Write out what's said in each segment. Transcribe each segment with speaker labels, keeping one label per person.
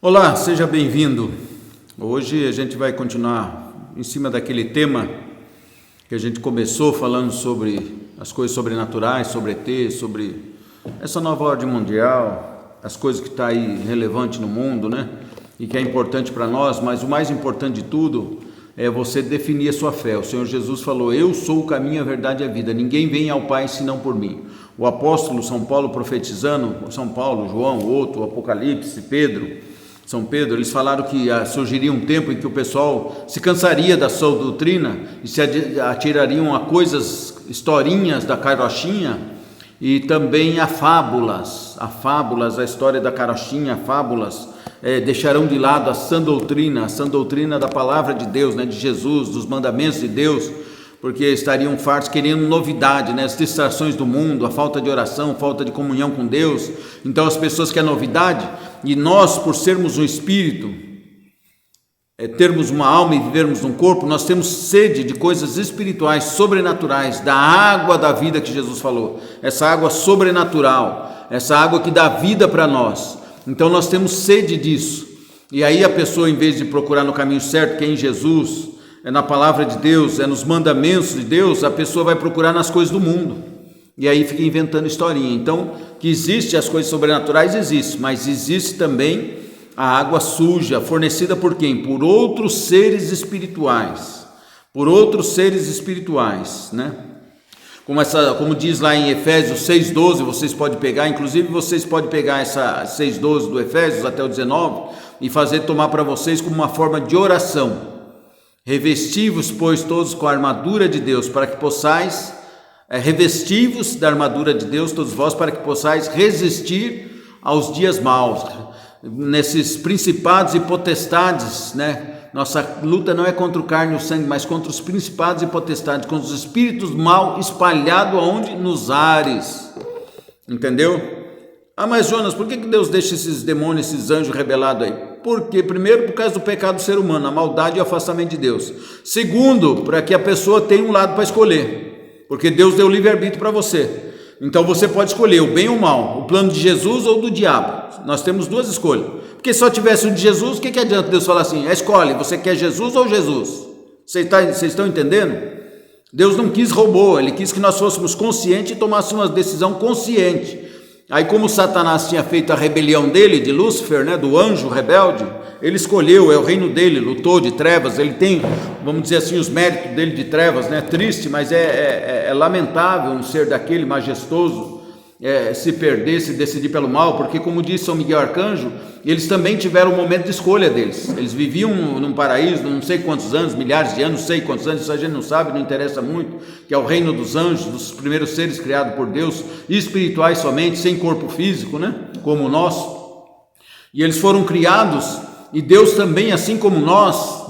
Speaker 1: Olá, seja bem-vindo. Hoje a gente vai continuar em cima daquele tema que a gente começou falando sobre as coisas sobrenaturais, sobre ET, sobre essa nova ordem mundial, as coisas que estão aí relevantes no mundo, né? E que é importante para nós, mas o mais importante de tudo é você definir a sua fé. O Senhor Jesus falou: eu sou o caminho, a verdade e a vida, ninguém vem ao Pai senão por mim. O apóstolo São Paulo profetizando, São Paulo, João, outro, o Apocalipse, Pedro, São Pedro, eles falaram que surgiria um tempo em que o pessoal se cansaria da sua doutrina e se atirariam a coisas, historinhas da carochinha e também a fábulas, a história da carochinha, fábulas, deixarão de lado a sã doutrina da palavra de Deus, né, de Jesus, dos mandamentos de Deus, porque estariam fartos querendo novidade, né? As distrações do mundo, a falta de oração, falta de comunhão com Deus. Então as pessoas querem novidade, e nós, por sermos um espírito, termos uma alma e vivermos num corpo, nós temos sede de coisas espirituais, sobrenaturais, da água da vida que Jesus falou, essa água sobrenatural, essa água que dá vida para nós. Então nós temos sede disso, e aí a pessoa, em vez de procurar no caminho certo, que é em Jesus, é na palavra de Deus, é nos mandamentos de Deus, a pessoa vai procurar nas coisas do mundo, e aí fica inventando historinha. Então, que existe as coisas sobrenaturais, existe, mas existe também a água suja, fornecida por quem? Por outros seres espirituais, né? Como diz lá em Efésios 6,12, vocês podem pegar, inclusive vocês podem pegar essa 6,12 do Efésios até o 19 e tomar para vocês como uma forma de oração. Revesti-vos, pois, todos com a armadura de Deus, para que possais, revesti-vos da armadura de Deus, todos vós, para que possais resistir aos dias maus, nesses principados e potestades, né? Nossa luta não é contra o carne e o sangue, mas contra os principados e potestades, contra os espíritos mal espalhados aonde? Nos ares, entendeu? Mas Jonas, por que Deus deixa esses demônios, esses anjos rebelados aí? Porque, primeiro, por causa do pecado do ser humano, a maldade e o afastamento de Deus. Segundo, para que a pessoa tenha um lado para escolher, porque Deus deu livre-arbítrio para você. Então você pode escolher o bem ou o mal, o plano de Jesus ou do diabo. Nós temos duas escolhas. Porque se só tivesse o de Jesus, o que adianta Deus falar assim? Escolhe, você quer Jesus ou Jesus? Vocês estão entendendo? Deus não quis robô, Ele quis que nós fôssemos conscientes e tomássemos uma decisão consciente. Aí, como Satanás tinha feito a rebelião dele, de Lúcifer, né, do anjo rebelde, ele escolheu, é o reino dele, lutou de trevas, ele tem, vamos dizer assim, os méritos dele de trevas, né? Triste, mas é lamentável um ser daquele majestoso se perder, se decidir pelo mal, porque, como disse São Miguel Arcanjo, eles também tiveram um momento de escolha deles. Eles viviam num paraíso, não sei quantos anos, milhares de anos, não sei quantos anos, isso a gente não sabe, não interessa muito, que é o reino dos anjos, dos primeiros seres criados por Deus, espirituais somente, sem corpo físico, né? Como o nosso. E eles foram criados, e Deus também, assim como nós,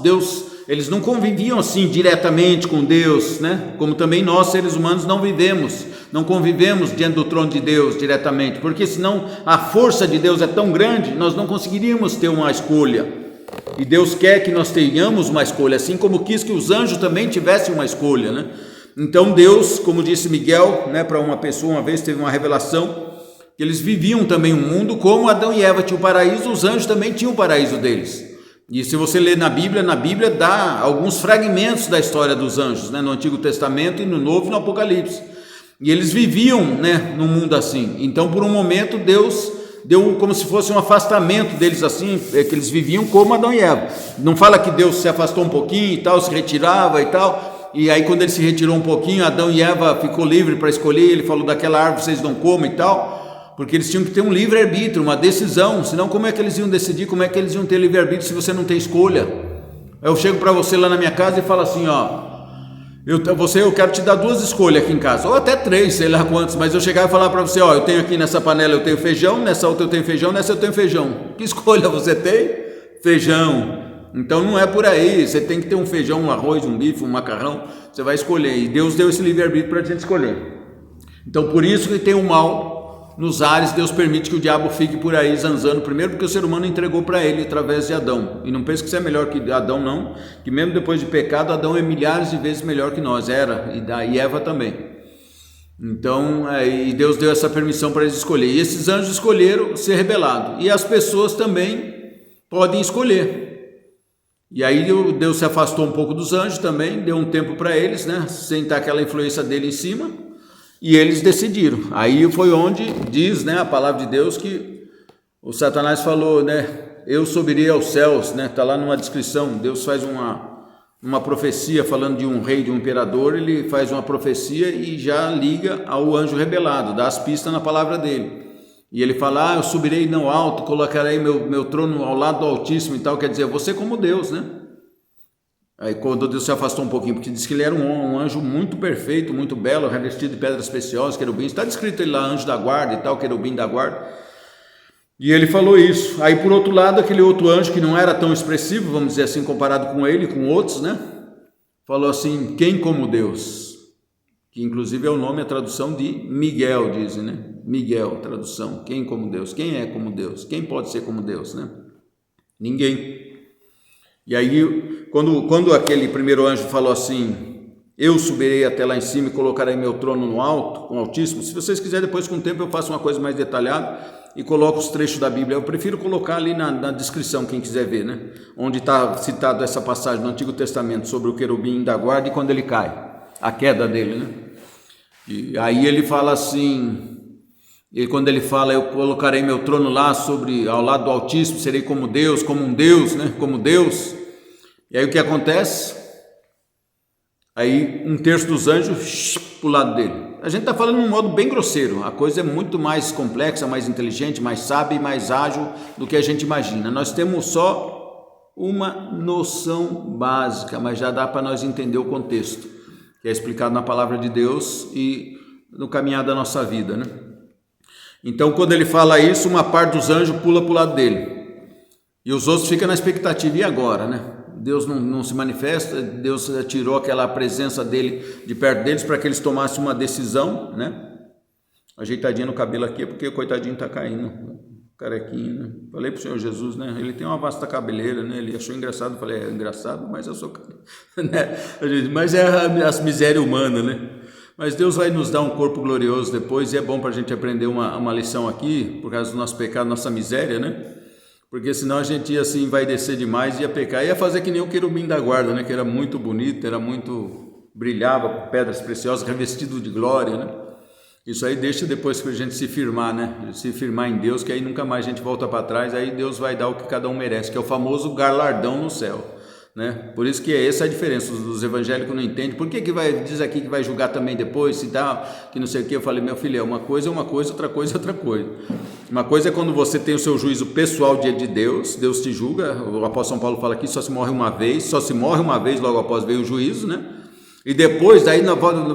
Speaker 1: eles não conviviam assim diretamente com Deus, né? Como também nós, seres humanos, não convivemos diante do trono de Deus diretamente, porque senão a força de Deus é tão grande, nós não conseguiríamos ter uma escolha. E Deus quer que nós tenhamos uma escolha, assim como quis que os anjos também tivessem uma escolha, né? Então Deus, como disse Miguel, né, para uma pessoa uma vez, teve uma revelação, que eles viviam também um mundo como Adão e Eva tinham o paraíso, os anjos também tinham o paraíso deles. E se você ler na Bíblia dá alguns fragmentos da história dos anjos, né, no Antigo Testamento e no Novo e no Apocalipse. E eles viviam, né, num mundo assim. Então, por um momento, Deus deu como se fosse um afastamento deles assim, que eles viviam como Adão e Eva. Não fala que Deus se afastou um pouquinho e tal, se retirava e tal, e aí quando ele se retirou um pouquinho, Adão e Eva ficou livre para escolher, ele falou: daquela árvore vocês não comem e tal, porque eles tinham que ter um livre-arbítrio, uma decisão, senão como é que eles iam decidir, como é que eles iam ter livre-arbítrio se você não tem escolha? Eu chego para você lá na minha casa e falo assim: eu quero te dar duas escolhas aqui em casa, ou até três, sei lá quantas, mas eu chegar e falar para você: eu tenho aqui nessa panela eu tenho feijão, nessa outra eu tenho feijão, nessa eu tenho feijão. Que escolha você tem? Feijão. Então não é por aí, você tem que ter um feijão, um arroz, um bife, um macarrão, você vai escolher, e Deus deu esse livre-arbítrio para a gente escolher. Então por isso que tem o mal nos ares, Deus permite que o diabo fique por aí zanzando, primeiro porque o ser humano entregou para ele através de Adão, e não pense que você é melhor que Adão não, que mesmo depois de pecado, Adão é milhares de vezes melhor que nós, e Eva também. Então, aí Deus deu essa permissão para eles escolherem. E esses anjos escolheram ser rebelado. E as pessoas também podem escolher. E aí Deus se afastou um pouco dos anjos também, deu um tempo para eles, né? Sem estar aquela influência dele em cima. E eles decidiram. Aí foi onde diz, né, a palavra de Deus que o Satanás falou, né? Eu subirei aos céus, né? Está lá numa descrição. Deus faz uma profecia falando de um rei, de um imperador. Ele faz uma profecia e já liga ao anjo rebelado, dá as pistas na palavra dele. E ele fala, eu subirei no alto, colocarei meu trono ao lado do Altíssimo e tal. Quer dizer, você como Deus, né? Aí quando Deus se afastou um pouquinho, porque diz que ele era um anjo muito perfeito, muito belo, revestido de pedras preciosas, querubins. Está descrito ele lá, anjo da guarda e tal, querubim da guarda. E ele falou isso. Aí por outro lado, aquele outro anjo que não era tão expressivo, vamos dizer assim, comparado com ele, com outros, né? Falou assim, quem como Deus? Que inclusive é o nome, a tradução de Miguel, dizem, né? Miguel, tradução, quem como Deus? Quem é como Deus? Quem pode ser como Deus, né? Ninguém. E aí, quando aquele primeiro anjo falou assim, eu subirei até lá em cima e colocarei meu trono no alto, com o Altíssimo. Se vocês quiserem, depois com o tempo eu faço uma coisa mais detalhada e coloco os trechos da Bíblia. Eu prefiro colocar ali na descrição, quem quiser ver, né? Onde está citado essa passagem no Antigo Testamento sobre o querubim da guarda e quando ele cai, a queda dele, né? E aí ele fala assim, e quando ele fala, eu colocarei meu trono lá ao lado do Altíssimo, serei como Deus, como um Deus, né? Como Deus. E aí o que acontece? Aí um terço dos anjos para o lado dele. A gente está falando de um modo bem grosseiro, a coisa é muito mais complexa, mais inteligente, mais sábia e mais ágil do que a gente imagina. Nós temos só uma noção básica, mas já dá para nós entender o contexto, que é explicado na palavra de Deus e no caminhar da nossa vida, né? Então quando ele fala isso, uma parte dos anjos pula para o lado dele, e os outros ficam na expectativa, e agora, né? Deus não se manifesta, Deus tirou aquela presença dele de perto deles para que eles tomassem uma decisão, né? Ajeitadinho no cabelo aqui, porque o coitadinho está caindo, carequinho, né? Falei para o Senhor Jesus, né? Ele tem uma vasta cabeleira, né? Ele achou engraçado, falei, é engraçado, mas eu sou, né? Mas é as misérias humanas, né? Mas Deus vai nos dar um corpo glorioso depois, e é bom para a gente aprender uma lição aqui, por causa do nosso pecado, nossa miséria, né? Porque senão a gente ia assim, vai descer demais, ia pecar, ia fazer que nem o querubim da guarda, né? Que era muito bonito, brilhava com pedras preciosas, revestido de glória, né? Isso aí deixa depois que a gente se firmar, né? Se firmar em Deus, que aí nunca mais a gente volta para trás, aí Deus vai dar o que cada um merece, que é o famoso galardão no céu, né? Por isso que essa é a diferença, os evangélicos não entendem. Por que diz aqui que vai julgar também depois, se dá, que não sei o que? Eu falei, meu filho, uma coisa é uma coisa, outra coisa é outra coisa. Uma coisa é quando você tem o seu juízo pessoal diante de Deus, Deus te julga. O apóstolo São Paulo fala aqui, só se morre uma vez, logo após veio o juízo, né? E depois, daí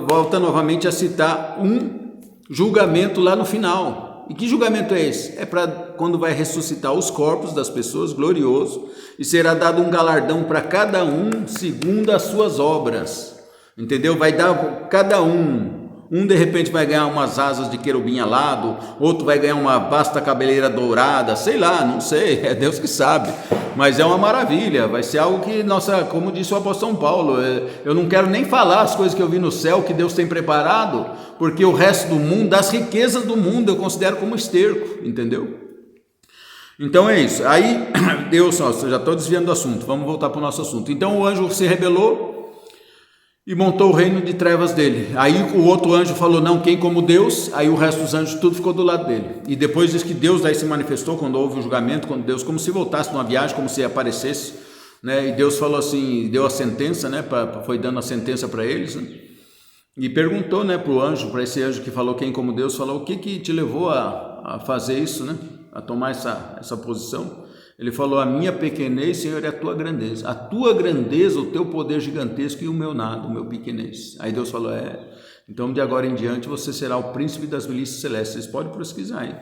Speaker 1: volta novamente a citar um julgamento lá no final. E que julgamento é esse? É para quando vai ressuscitar os corpos das pessoas, glorioso, e será dado um galardão para cada um segundo as suas obras, entendeu? Vai dar cada um de repente vai ganhar umas asas de querubim alado, outro vai ganhar uma vasta cabeleira dourada, sei lá, não sei, é Deus que sabe, mas é uma maravilha, vai ser algo que, como disse o apóstolo São Paulo, eu não quero nem falar as coisas que eu vi no céu, que Deus tem preparado, porque o resto do mundo, das riquezas do mundo, eu considero como esterco, entendeu? Então é isso, aí Deus, já estou desviando do assunto, vamos voltar para o nosso assunto. Então o anjo se rebelou e montou o reino de trevas dele. Aí o outro anjo falou, não, quem como Deus? Aí o resto dos anjos tudo ficou do lado dele. E depois diz que Deus daí se manifestou quando houve o julgamento, quando Deus, como se voltasse numa viagem, como se aparecesse, né? E Deus falou assim, deu a sentença, né? Foi dando a sentença para eles, né? E perguntou, né, para o anjo, para esse anjo que falou quem como Deus, falou, o que te levou a fazer isso, né? A tomar essa posição? Ele falou, a minha pequenez, Senhor, é a tua grandeza. A tua grandeza, o teu poder gigantesco e o meu nada, o meu pequenez. Aí Deus falou, então de agora em diante você será o príncipe das milícias celestes. Vocês podem pesquisar aí.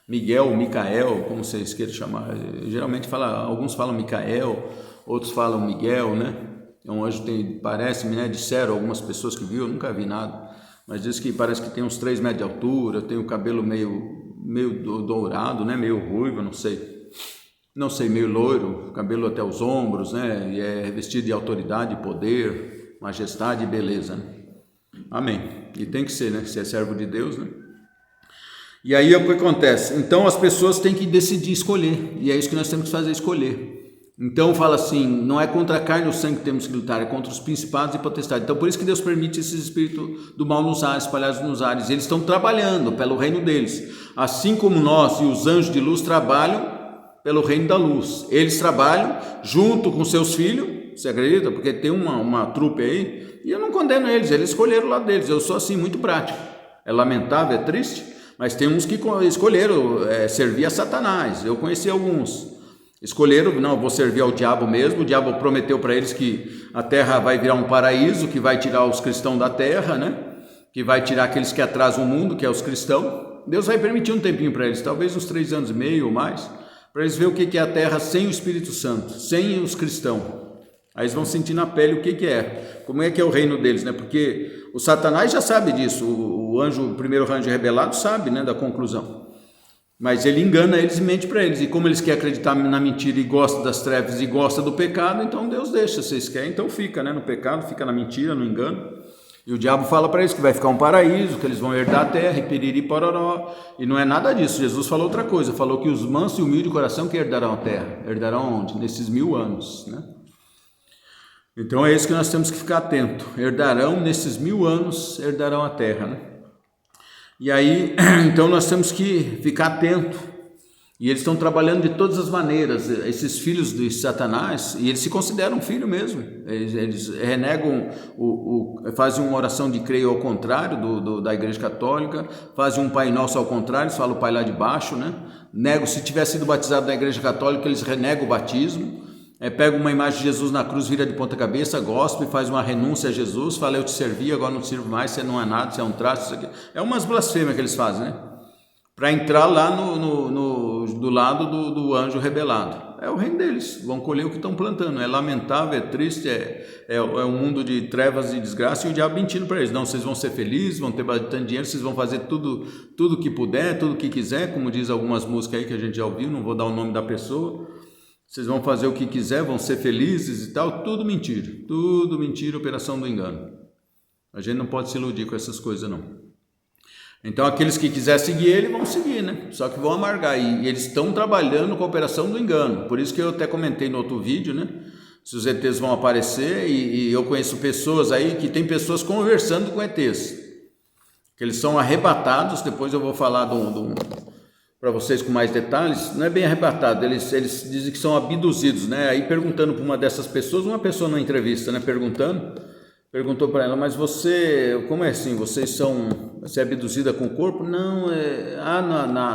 Speaker 1: Miguel, Micael, como vocês queiram chamar. Geralmente alguns falam Micael, outros falam Miguel, né? É um anjo, parece-me, né? Disseram algumas pessoas que viram, eu nunca vi nada. Mas diz que parece que tem uns 3 metros de altura, tem o cabelo meio dourado, né? Meio ruivo, não sei, meio loiro, cabelo até os ombros, né? E é revestido de autoridade, poder, majestade e beleza, né? Amém. E tem que ser, né? Se é servo de Deus, né? E aí é o que acontece. Então as pessoas têm que decidir escolher. E é isso que nós temos que fazer, escolher. Então fala assim, não é contra a carne e o sangue que temos que lutar, é contra os principados e potestades. Então por isso que Deus permite esses espíritos do mal nos ares, espalhados nos ares. Eles estão trabalhando pelo reino deles, assim como nós e os anjos de luz trabalham pelo reino da luz. Eles trabalham junto com seus filhos, você acredita? Porque tem uma trupe aí, e eu não condeno eles, eles escolheram o lado deles. Eu sou assim, muito prático. É lamentável, é triste, mas tem uns que escolheram servir a Satanás. Eu conheci alguns. Escolheram, não, vou servir ao diabo mesmo. O diabo prometeu para eles que a terra vai virar um paraíso, que vai tirar os cristãos da terra, né? Que vai tirar aqueles que atrasam o mundo, que é os cristãos. Deus vai permitir um tempinho para eles, talvez uns 3 anos e meio ou mais, para eles verem o que é a terra sem o Espírito Santo, sem os cristãos. Aí eles vão sentir na pele o que é, como é que é o reino deles, né? Porque o Satanás já sabe disso, o primeiro anjo rebelado sabe, né, da conclusão. Mas ele engana eles e mente para eles. E como eles querem acreditar na mentira e gostam das trevas e gostam do pecado, então Deus deixa. Vocês querem, então fica, né, no pecado, fica na mentira, no engano. E o diabo fala para eles que vai ficar um paraíso, que eles vão herdar a terra, e piriri pororó. E não é nada disso. Jesus falou outra coisa. Falou que os mansos e humildes de coração que herdarão a terra. Herdarão onde? Nesses 1000 anos, né? Então é isso que nós temos que ficar atento. Herdarão nesses 1000 anos, herdarão a terra, né? E aí, então nós temos que ficar atento. E eles estão trabalhando de todas as maneiras, esses filhos de Satanás, e eles se consideram filho mesmo. Eles renegam, fazem uma oração de creio ao contrário da Igreja Católica, fazem um Pai Nosso ao contrário, eles falam o Pai lá de baixo, né? Negam, se tiver sido batizado na Igreja Católica, eles renegam o batismo. Pega uma imagem de Jesus na cruz, vira de ponta cabeça, gospe, faz uma renúncia a Jesus, fala eu te servi, agora não te sirvo mais, você não é nada, você é um traste, isso aqui. É umas blasfêmias que eles fazem, né? Para entrar lá do lado do anjo rebelado. É o reino deles, vão colher o que estão plantando. É lamentável, é triste, é um mundo de trevas e desgraça, e o diabo mentindo para eles. Não, vocês vão ser felizes, vão ter bastante dinheiro, vocês vão fazer tudo que puder, tudo que quiser, como diz algumas músicas aí que a gente já ouviu, não vou dar o nome da pessoa. Vocês vão fazer o que quiser, vão ser felizes e tal, tudo mentira, operação do engano. A gente não pode se iludir com essas coisas não. Então aqueles que quiserem seguir ele, vão seguir, né? Só que vão amargar, e eles estão trabalhando com a operação do engano. Por isso que eu até comentei no outro vídeo, né? Se os ETs vão aparecer, e eu conheço pessoas aí, que tem pessoas conversando com ETs, que eles são arrebatados. Depois eu vou falar para vocês com mais detalhes. Não é bem arrebatado, eles dizem que são abduzidos, né? Aí perguntando para uma dessas pessoas, uma pessoa na entrevista, né, perguntou para ela, mas você, como é assim, você é abduzida com o corpo? Não,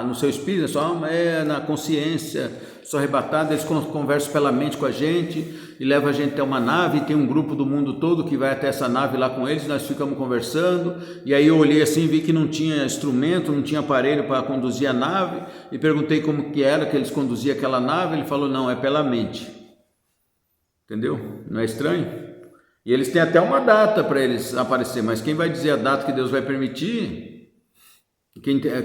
Speaker 1: no seu espírito, na sua alma, na consciência, sou arrebatado. Eles conversam pela mente com a gente e levam a gente até uma nave, e tem um grupo do mundo todo que vai até essa nave lá com eles, nós ficamos conversando, e aí eu olhei assim, vi que não tinha instrumento, não tinha aparelho para conduzir a nave, e perguntei como que era que eles conduziam aquela nave, ele falou, não, é pela mente. Entendeu? Não é estranho? E eles têm até uma data para eles aparecer, mas quem vai dizer a data que Deus vai permitir,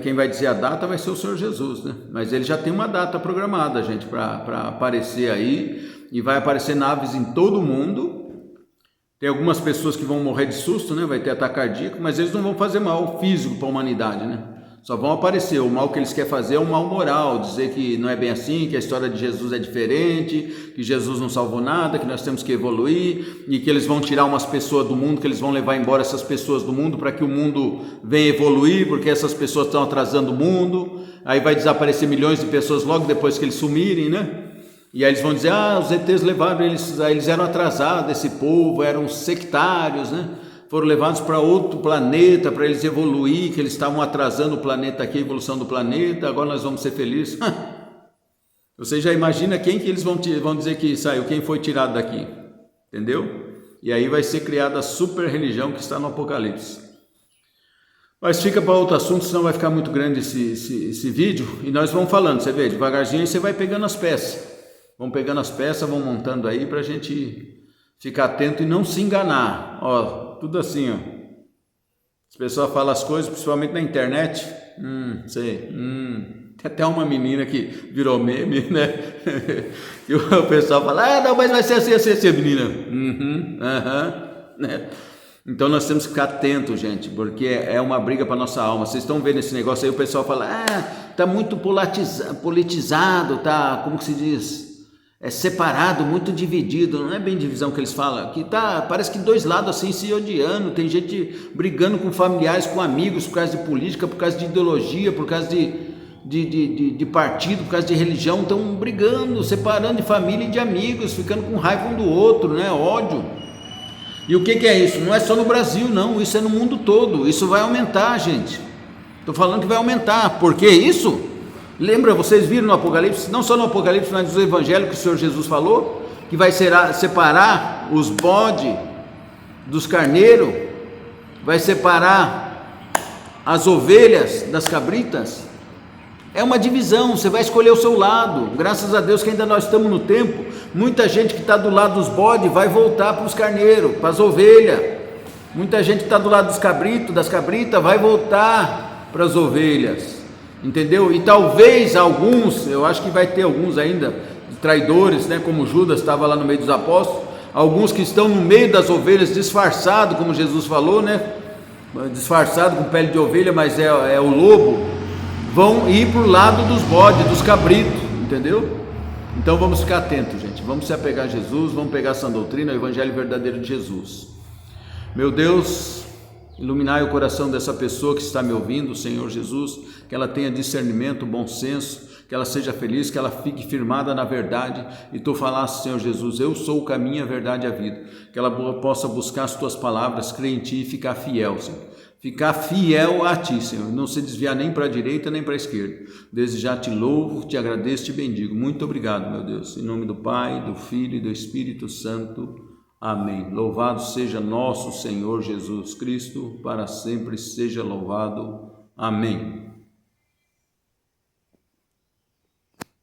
Speaker 1: quem vai dizer a data vai ser o Senhor Jesus, né? Mas ele já tem uma data programada, gente, para aparecer aí, e vai aparecer naves em todo o mundo. Tem algumas pessoas que vão morrer de susto, né? Vai ter ataque cardíaco, mas eles não vão fazer mal físico para a humanidade, né? Só vão aparecer. O mal que eles querem fazer é um mal moral, dizer que não é bem assim, que a história de Jesus é diferente, que Jesus não salvou nada, que nós temos que evoluir, e que eles vão tirar umas pessoas do mundo, que eles vão levar embora essas pessoas do mundo para que o mundo venha evoluir, porque essas pessoas estão atrasando o mundo. Aí vai desaparecer milhões de pessoas logo depois que eles sumirem, né? E aí eles vão dizer, os ETs levaram eles eram atrasados, esse povo, eram sectários, né? Foram levados para outro planeta, para eles evoluir, que eles estavam atrasando o planeta aqui, a evolução do planeta, agora nós vamos ser felizes. Você já imagina quem que eles vão dizer que saiu, quem foi tirado daqui, entendeu? E aí vai ser criada a super religião que está no Apocalipse. Mas fica para outro assunto, senão vai ficar muito grande esse vídeo, e nós vamos falando, você vê, devagarzinho você vai pegando as peças, vão pegando as peças, vão montando aí para a gente ficar atento e não se enganar, tudo assim, as pessoas falam as coisas, principalmente na internet, tem até uma menina que virou meme, né, e o pessoal fala, não, mas vai ser assim, menina, né, Então nós temos que ficar atentos, gente, porque é uma briga para nossa alma. Vocês estão vendo esse negócio aí, o pessoal fala, tá muito politizado, tá, como que se diz? É separado, muito dividido. Não é bem divisão que eles falam, que tá, parece que dois lados assim se odiando, tem gente brigando com familiares, com amigos, por causa de política, por causa de ideologia, por causa de partido, por causa de religião, estão brigando, separando de família e de amigos, ficando com raiva um do outro, né? Ódio. E o que é isso? Não é só no Brasil, não, isso é no mundo todo, isso vai aumentar, gente. Estou falando que vai aumentar, por que isso? Lembra, vocês viram no Apocalipse, não só no Apocalipse, mas no Evangelho que o Senhor Jesus falou, que vai separar os bodes dos carneiros, vai separar as ovelhas das cabritas. É uma divisão, você vai escolher o seu lado. Graças a Deus que ainda nós estamos no tempo. Muita gente que está do lado dos bodes vai voltar para os carneiros, para as ovelhas. Muita gente que está do lado dos cabritos, das cabritas, vai voltar para as ovelhas. Entendeu? E talvez alguns, eu acho que vai ter alguns ainda, traidores, né? Como Judas estava lá no meio dos apóstolos. Alguns que estão no meio das ovelhas, disfarçado, como Jesus falou, né? Disfarçado com pele de ovelha, mas é o lobo. Vão ir para o lado dos bodes, dos cabritos, entendeu? Então vamos ficar atentos, gente, vamos se apegar a Jesus, vamos pegar a sã doutrina, o evangelho verdadeiro de Jesus. Meu Deus, iluminai o coração dessa pessoa que está me ouvindo, Senhor Jesus, que ela tenha discernimento, bom senso, que ela seja feliz, que ela fique firmada na verdade, e Tu falaste, Senhor Jesus, eu sou o caminho, a verdade e a vida, que ela possa buscar as Tuas palavras, crer em Ti e ficar fiel, Senhor. Ficar fiel a Ti, Senhor, não se desviar nem para a direita nem para a esquerda. Desde já Te louvo, Te agradeço, Te bendigo. Muito obrigado, meu Deus. Em nome do Pai, do Filho e do Espírito Santo. Amém. Louvado seja nosso Senhor Jesus Cristo, para sempre seja louvado. Amém.